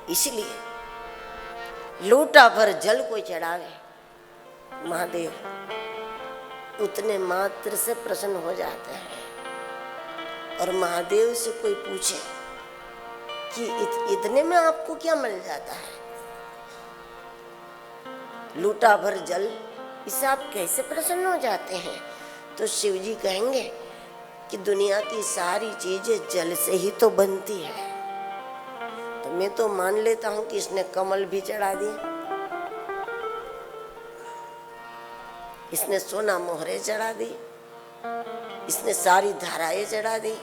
इसलिए लोटा भर जल कोई चढ़ावे, महादेव उतने मात्र से प्रसन्न हो जाते हैं। और महादेव से कोई पूछे कि इतने में आपको क्या मिल जाता है, लोटा भर जल, इससे आप कैसे प्रसन्न हो जाते हैं? तो शिव जी कहेंगे कि दुनिया की सारी चीजें जल से ही तो बनती है। तो मैं तो मान लेता हूं कि इसने कमल भी चढ़ा दिए, इसने सोना मोहरे चढ़ा दी, इसने सारी धाराएं चढ़ा दी,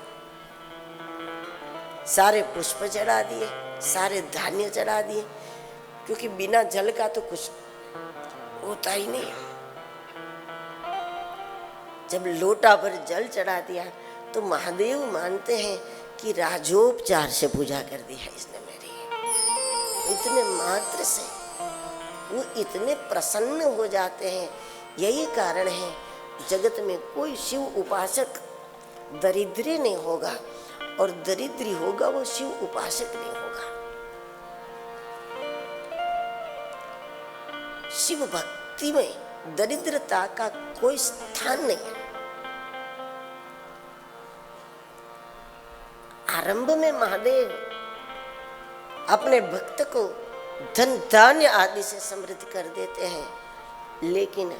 सारे पुष्प चढ़ा दिए, सारे धान्य चढ़ा दिए, क्योंकि बिना जल का तो कुछ होता ही नहीं। जब लोटा भर जल चढ़ा दिया तो महादेव मानते हैं कि राजोपचार से पूजा कर दी है इसने मेरी। इतने मात्र से वो इतने प्रसन्न हो जाते हैं। यही कारण है जगत में कोई शिव उपासक दरिद्री नहीं होगा, और दरिद्री होगा वो शिव उपासक नहीं होगा। शिव भक्ति में दरिद्रता का कोई स्थान नहीं है। आरंभ में महादेव अपने भक्त को धन धान्य आदि से समृद्ध कर देते हैं, लेकिन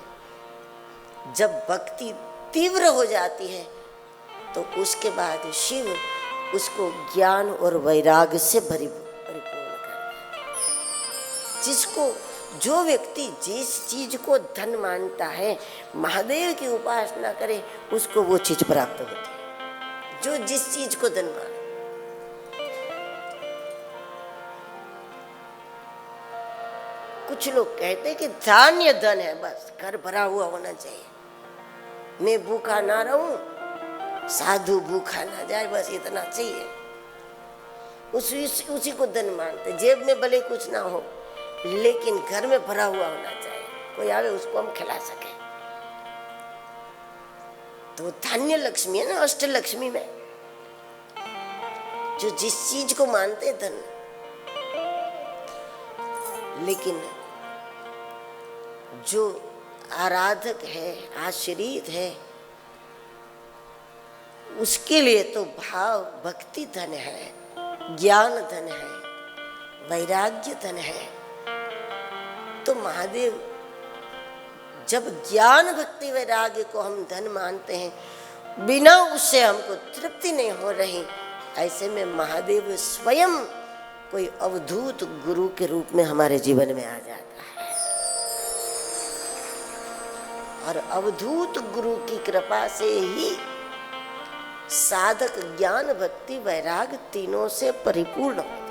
जब भक्ति तीव्र हो जाती है तो उसके बाद शिव उसको ज्ञान और वैराग्य से परिपूर्ण कर देते हैं। जिसको जो व्यक्ति जिस चीज को धन मानता है, महादेव की उपासना करे, उसको वो चीज प्राप्त होती है जो जिस चीज को धन माने। कुछ लोग कहते हैं कि धान्य धन है, बस घर भरा हुआ होना चाहिए, मैं भूखा ना रहूं, साधु भूखा ना जाए, बस इतना चाहिए। उसी को धन मानते। जेब में भले कुछ ना हो, लेकिन घर में भरा हुआ होना चाहिए, कोई आवे उसको हम खिला सके। तो धान्य लक्ष्मी है ना, अष्ट लक्ष्मी में जो जिस चीज को मानते धन। लेकिन जो आराधक है, आश्रित है, उसके लिए तो भाव भक्ति धन है, ज्ञान धन है, वैराग्य धन है। तो महादेव जब ज्ञान भक्ति वैराग्य को हम धन मानते हैं, बिना उससे हमको तृप्ति नहीं हो रही, ऐसे में महादेव स्वयं कोई अवधूत गुरु के रूप में हमारे जीवन में आ जाता है। और अवधूत गुरु की कृपा से ही साधक ज्ञान भक्ति वैराग तीनों से परिपूर्ण हो।